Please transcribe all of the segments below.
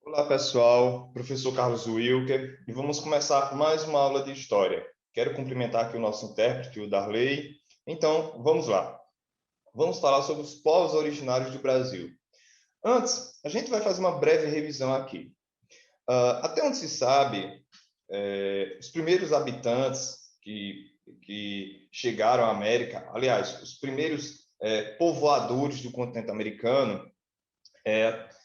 Olá, pessoal. Professor Carlos Wilker, e vamos começar mais uma aula de História. Quero cumprimentar aqui o nosso intérprete, o Darley. Então, vamos lá. Vamos falar sobre os povos originários do Brasil. Antes, a gente vai fazer uma breve revisão aqui. Até onde se sabe, os primeiros habitantes que chegaram à América, aliás, os primeiros povoadores do continente americano,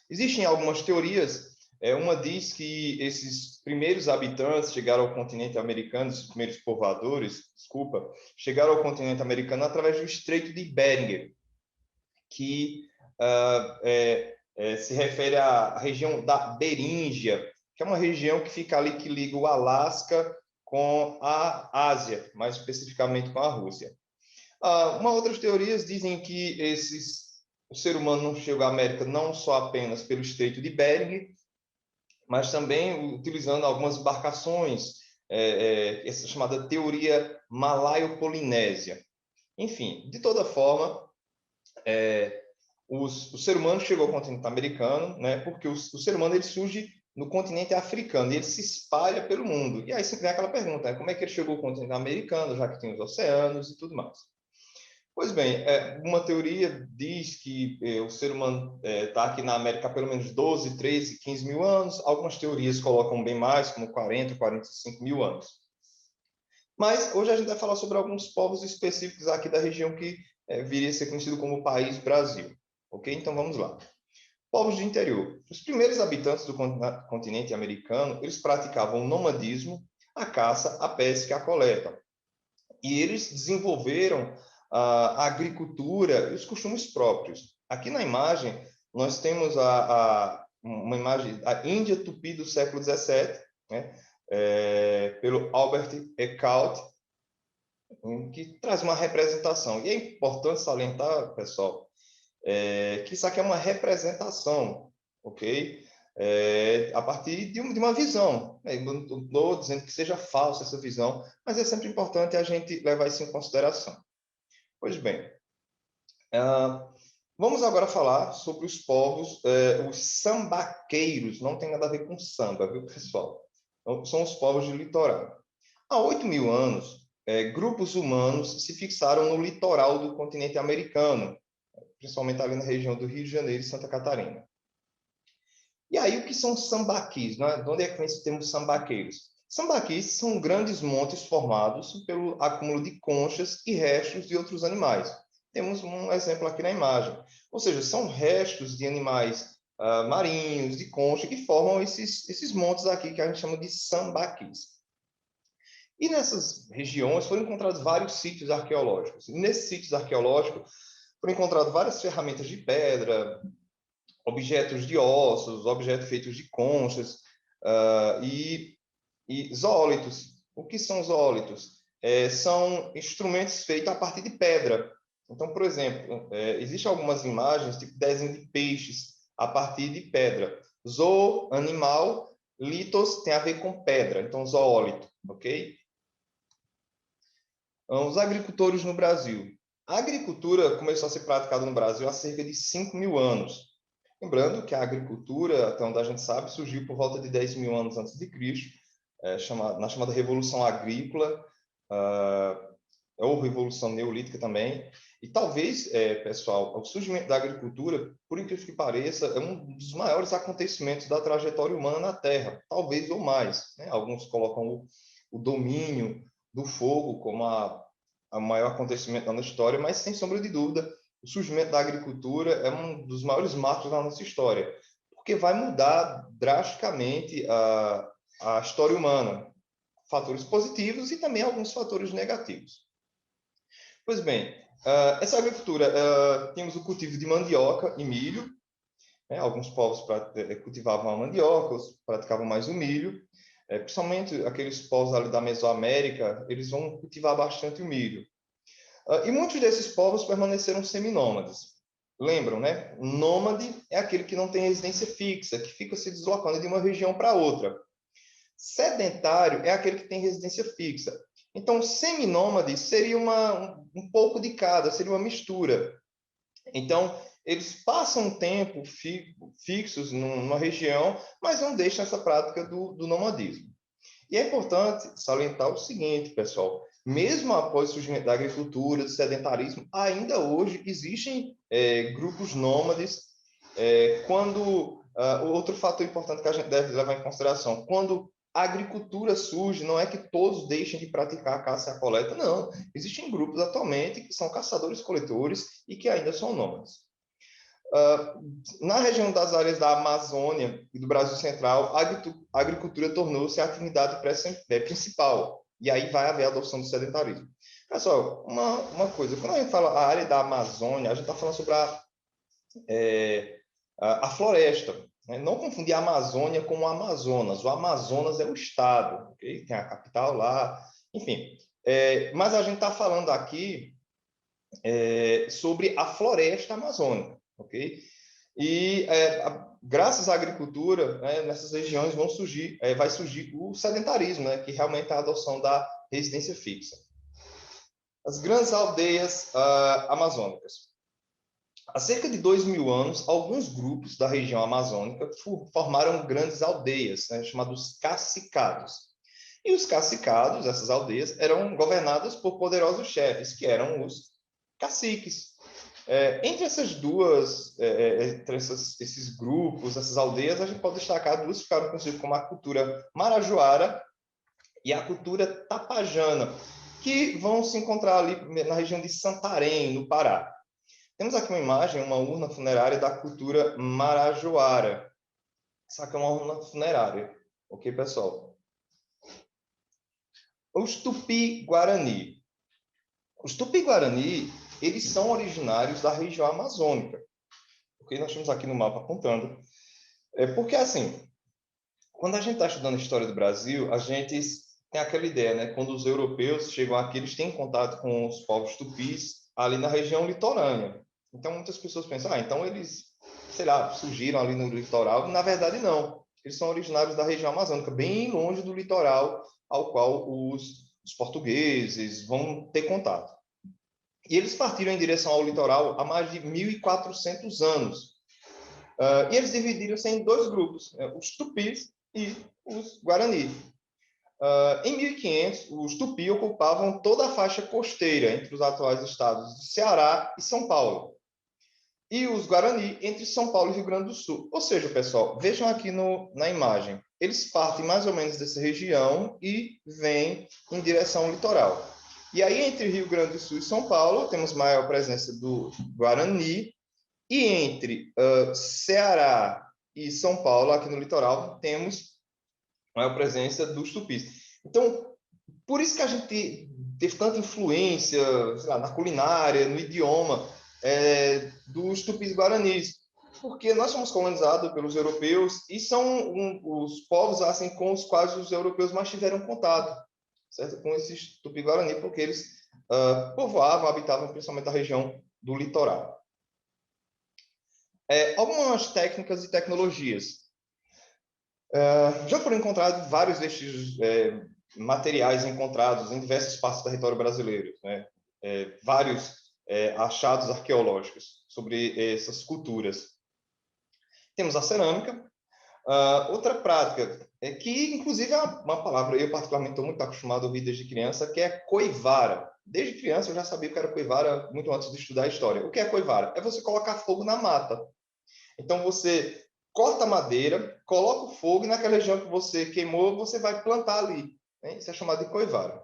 existem algumas teorias. Uma diz que esses primeiros habitantes chegaram ao continente americano, os primeiros povoadores, desculpa, chegaram ao continente americano através do Estreito de Bering, que se refere à região da Beríngia, que é uma região que fica ali, que liga o Alasca com a Ásia, mais especificamente com a Rússia. Outras teorias dizem que o ser humano não chegou à América não só apenas pelo Estreito de Bering, mas também utilizando algumas embarcações, essa chamada teoria malaio-polinésia. Enfim, de toda forma, o ser humano chegou ao continente americano, né, porque o ser humano ele surge no continente africano e ele se espalha pelo mundo. E aí sempre vem aquela pergunta, né, como é que ele chegou ao continente americano, já que tem os oceanos e tudo mais. Pois bem, uma teoria diz que o ser humano está aqui na América há pelo menos 12, 13, 15 mil anos. Algumas teorias colocam bem mais, como 40, 45 mil anos. Mas hoje a gente vai falar sobre alguns povos específicos aqui da região que viria a ser conhecido como País Brasil. Ok? Então vamos lá. Povos de interior. Os primeiros habitantes do continente americano, eles praticavam o nomadismo, a caça, a pesca e a coleta. E eles desenvolveram a agricultura e os costumes próprios. Aqui na imagem, nós temos uma imagem da Índia Tupi do século XVII, né? Pelo Albert Eckhout, que traz uma representação. E é importante salientar, pessoal, que isso aqui é uma representação, ok? A partir de uma visão. Eu não estou dizendo que seja falsa essa visão, mas é sempre importante a gente levar isso em consideração. Pois bem, vamos agora falar sobre os povos, os sambaqueiros. Não tem nada a ver com samba, viu, pessoal? Então, são os povos de litoral. Há 8 mil anos, grupos humanos se fixaram no litoral do continente americano, principalmente ali na região do Rio de Janeiro e Santa Catarina. E aí, o que são sambaquis? Né? De onde é que vem esse termo sambaqueiros? Sambaquis são grandes montes formados pelo acúmulo de conchas e restos de outros animais. Temos um exemplo aqui na imagem. Ou seja, são restos de animais marinhos, de concha, que formam esses montes aqui que a gente chama de sambaquis. E nessas regiões foram encontrados vários sítios arqueológicos. E nesses sítios arqueológicos foram encontradas várias ferramentas de pedra, objetos de ossos, objetos feitos de conchas e zoólitos. O que são zoólitos? São instrumentos feitos a partir de pedra. Então, por exemplo, existem algumas imagens, tipo desenho de peixes a partir de pedra. Zoo, animal, litos tem a ver com pedra, então zoólito, ok? Os agricultores no Brasil. A agricultura começou a ser praticada no Brasil há cerca de 5 mil anos. Lembrando que a agricultura, até onde a gente sabe, surgiu por volta de 10 mil anos antes de Cristo, na chamada Revolução Agrícola, ou Revolução Neolítica também. E talvez, pessoal, o surgimento da agricultura, por incrível que pareça, é um dos maiores acontecimentos da trajetória humana na Terra, talvez ou mais. Né? Alguns colocam o domínio do fogo como a maior acontecimento da nossa história, mas, sem sombra de dúvida, o surgimento da agricultura é um dos maiores marcos da nossa história, porque vai mudar drasticamente a história humana, fatores positivos e também alguns fatores negativos. Pois bem, essa agricultura, temos o cultivo de mandioca e milho, né? Alguns povos cultivavam a mandioca, outros praticavam mais o milho, principalmente aqueles povos ali da Mesoamérica, eles vão cultivar bastante o milho. E muitos desses povos permaneceram seminômades. Lembram, né? Nômade é aquele que não tem residência fixa, que fica se deslocando de uma região para outra. Sedentário é aquele que tem residência fixa. Então, seminômade seria um pouco de cada, seria uma mistura. Então, eles passam um tempo fixos numa região, mas não deixam essa prática do nomadismo. E é importante salientar o seguinte, pessoal, mesmo após o surgimento da agricultura, do sedentarismo, ainda hoje existem grupos nômades. Outro fator importante que a gente deve levar em consideração, quando a agricultura surge, não é que todos deixem de praticar a caça e a coleta, não. Existem grupos atualmente que são caçadores-coletores e que ainda são nômades. Na região das áreas da Amazônia e do Brasil Central, a agricultura tornou-se a atividade principal, e aí vai haver a adoção do sedentarismo. Pessoal, uma coisa, quando a gente fala a área da Amazônia, a gente está falando sobre a floresta, né? Não confundir a Amazônia com o Amazonas. O Amazonas é o estado, okay? Tem a capital lá, enfim. Mas a gente está falando aqui sobre a floresta amazônica, ok? E graças à agricultura, né, nessas regiões vai surgir o sedentarismo, né, que realmente é a adoção da residência fixa. As grandes aldeias amazônicas. Há cerca de 2.000 anos, alguns grupos da região amazônica formaram grandes aldeias, né, chamados cacicados. E os cacicados, essas aldeias, eram governadas por poderosos chefes, que eram os caciques. Entre essas duas, esses grupos, essas aldeias, a gente pode destacar duas que ficaram conhecidas como a cultura marajoara e a cultura tapajana, que vão se encontrar ali na região de Santarém, no Pará. Temos aqui uma imagem, uma urna funerária da cultura marajoara. Essa aqui é uma urna funerária, ok, pessoal? Os Tupi-Guarani. Os Tupi-Guarani, eles são originários da região amazônica. Ok? Nós temos aqui no mapa apontando. Porque, assim, quando a gente está estudando a história do Brasil, a gente tem aquela ideia, né? Quando os europeus chegam aqui, eles têm contato com os povos tupis ali na região litorânea. Então, muitas pessoas pensam, então eles, sei lá, surgiram ali no litoral. Na verdade, não. Eles são originários da região amazônica, bem longe do litoral ao qual os portugueses vão ter contato. E eles partiram em direção ao litoral há mais de 1.400 anos. E eles dividiram-se em dois grupos, os tupis e os guarani. Em 1500, os tupi ocupavam toda a faixa costeira entre os atuais estados de Ceará e São Paulo. E os guarani entre São Paulo e Rio Grande do Sul. Ou seja, pessoal, vejam aqui na imagem. Eles partem mais ou menos dessa região e vêm em direção ao litoral. E aí, entre Rio Grande do Sul e São Paulo, temos maior presença do Guarani. E entre Ceará e São Paulo, aqui no litoral, temos maior presença dos tupis. Então, por isso que a gente teve tanta influência, sei lá, na culinária, no idioma dos tupis guaranis, porque nós somos colonizados pelos europeus e são os povos assim com os quais os europeus mais tiveram contato, certo? Com esses tupi guarani, porque eles povoavam, habitavam principalmente a região do litoral. Algumas técnicas e tecnologias. Já foram encontrados vários destes materiais encontrados em diversas partes do território brasileiro, né? Vários achados arqueológicos sobre essas culturas. Temos a cerâmica. Outra prática, que inclusive é uma palavra, eu particularmente estou muito acostumado a ouvir desde criança, que é coivara. Desde criança eu já sabia o que era coivara, muito antes de estudar a história. O que é coivara? É você colocar fogo na mata. Então, você corta a madeira, coloca o fogo e naquela região que você queimou, você vai plantar ali. Né? Isso é chamado de coivara.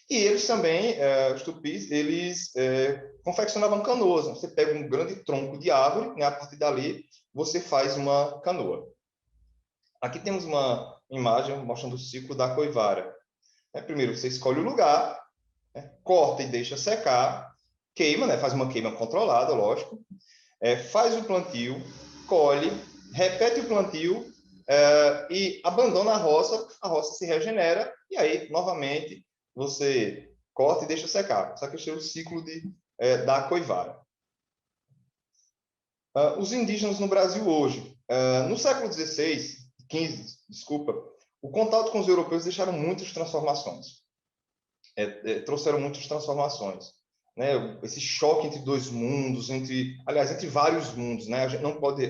E eles também, os tupis, eles confeccionavam canoas. Você pega um grande tronco de árvore, né? A partir dali, você faz uma canoa. Aqui temos uma imagem mostrando o ciclo da coivara. Primeiro, você escolhe o lugar, corta e deixa secar, queima, né? Faz uma queima controlada, lógico. Faz o plantio, colhe, repete o plantio e abandona a roça se regenera, e aí, novamente, você corta e deixa secar. Só que esse é o ciclo da coivara. Os indígenas no Brasil hoje. No século XVI, desculpa, o contato com os europeus deixaram muitas transformações. Trouxeram muitas transformações. né, esse choque entre dois mundos, aliás, entre vários mundos, né? A gente não pode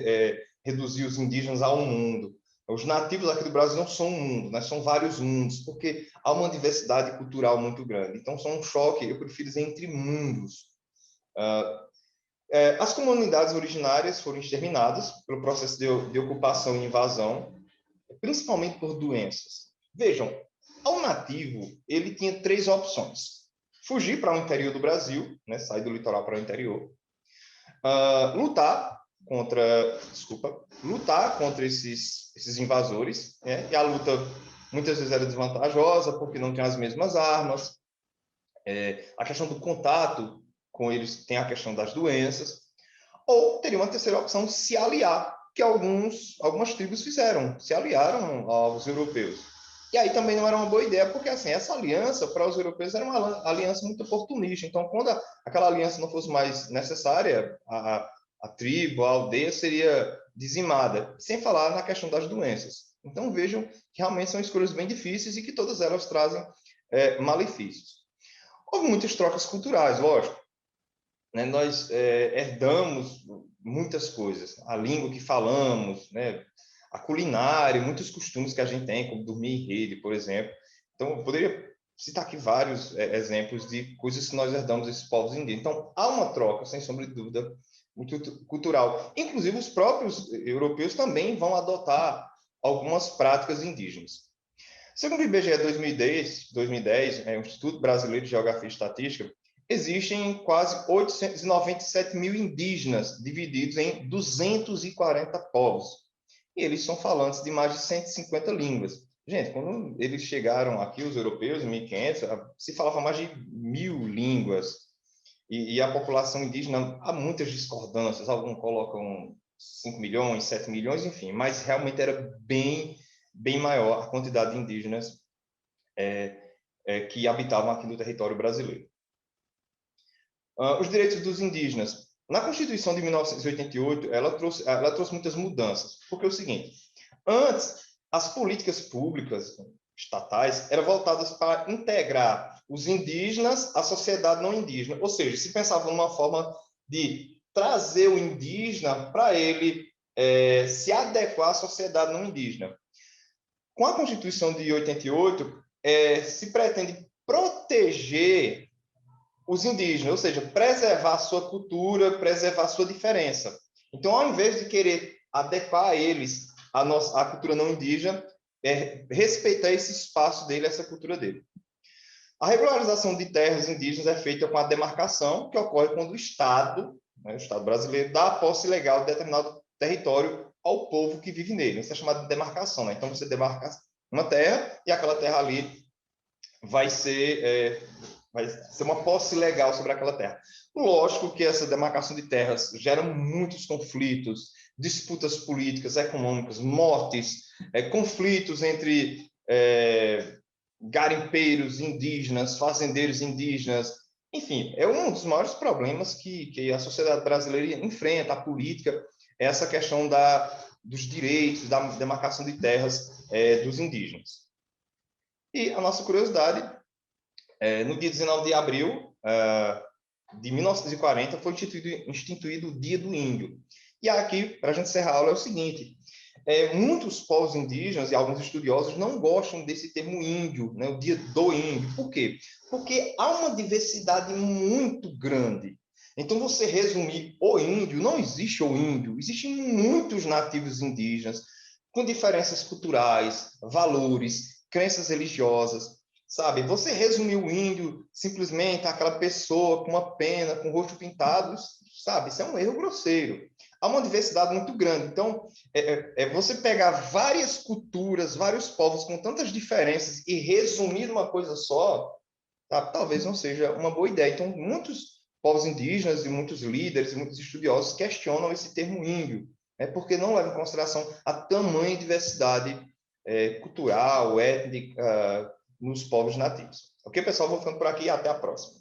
reduzir os indígenas a um mundo. Os nativos aqui do Brasil não são um mundo, né? São vários mundos, porque há uma diversidade cultural muito grande. Então, são um choque, eu prefiro dizer, entre mundos. As comunidades originárias foram exterminadas pelo processo de ocupação e invasão, principalmente por doenças. Vejam, ao nativo, ele tinha 3 opções: fugir para o interior do Brasil, né, sair do litoral para o interior, lutar contra esses invasores, né, e a luta muitas vezes era desvantajosa porque não tinha as mesmas armas, a questão do contato com eles tem a questão das doenças, ou teria uma terceira opção: se aliar, que algumas tribos fizeram, se aliaram aos europeus. E aí também não era uma boa ideia, porque assim, essa aliança para os europeus era uma aliança muito oportunista. Então, quando aquela aliança não fosse mais necessária, a tribo, a aldeia seria dizimada, sem falar na questão das doenças. Então, vejam que realmente são escolhas bem difíceis e que todas elas trazem malefícios. Houve muitas trocas culturais, lógico, né? Nós herdamos muitas coisas, a língua que falamos, né? A culinária, muitos costumes que a gente tem, como dormir em rede, por exemplo. Então, eu poderia citar aqui vários exemplos de coisas que nós herdamos desses povos indígenas. Então, há uma troca, sem sombra de dúvida, muito cultural. Inclusive, os próprios europeus também vão adotar algumas práticas indígenas. Segundo o IBGE 2010, o Instituto Brasileiro de Geografia e Estatística, existem quase 897 mil indígenas, divididos em 240 povos. E eles são falantes de mais de 150 línguas. Gente, quando eles chegaram aqui, os europeus, em 1500, se falava mais de 1.000 línguas. E a população indígena, há muitas discordâncias. Alguns colocam 5 milhões, 7 milhões, enfim. Mas realmente era bem maior a quantidade de indígenas que habitavam aqui no território brasileiro. Os direitos dos indígenas. Na Constituição de 1988, ela trouxe muitas mudanças. Porque é o seguinte: antes, as políticas públicas estatais eram voltadas para integrar os indígenas à sociedade não indígena. Ou seja, se pensava numa forma de trazer o indígena para ele se adequar à sociedade não indígena. Com a Constituição de 88, se pretende proteger os indígenas, ou seja, preservar a sua cultura, preservar a sua diferença. Então, ao invés de querer adequar eles à cultura não indígena, respeitar esse espaço dele, essa cultura dele. A regularização de terras indígenas é feita com a demarcação, que ocorre quando o Estado, né, o Estado brasileiro, dá a posse legal de determinado território ao povo que vive nele. Isso é chamado de demarcação. Né? Então, você demarca uma terra e aquela terra ali vai ser uma posse legal sobre aquela terra. Lógico que essa demarcação de terras gera muitos conflitos, disputas políticas, econômicas, mortes, conflitos entre garimpeiros indígenas, fazendeiros indígenas. Enfim, é um dos maiores problemas que a sociedade brasileira enfrenta, a política, essa questão dos direitos, da demarcação de terras dos indígenas. E a nossa curiosidade, no dia 19 de abril de 1940, foi instituído o Dia do Índio. E aqui, para a gente encerrar a aula, é o seguinte: muitos povos indígenas e alguns estudiosos não gostam desse termo índio, né, o Dia do Índio. Por quê? Porque há uma diversidade muito grande. Então, você resumir o índio, não existe o índio, existem muitos nativos indígenas com diferenças culturais, valores, crenças religiosas, sabe? Você resumir o índio simplesmente aquela pessoa com uma pena, com o rosto pintado, sabe? Isso é um erro grosseiro. Há uma diversidade muito grande. Então, você pegar várias culturas, vários povos com tantas diferenças e resumir numa coisa só, tá? Talvez não seja uma boa ideia. Então, muitos povos indígenas e muitos líderes e muitos estudiosos questionam esse termo índio, porque não leva em consideração a tamanha diversidade cultural, étnica, nos povos nativos. Ok, pessoal? Vou ficando por aqui e até a próxima.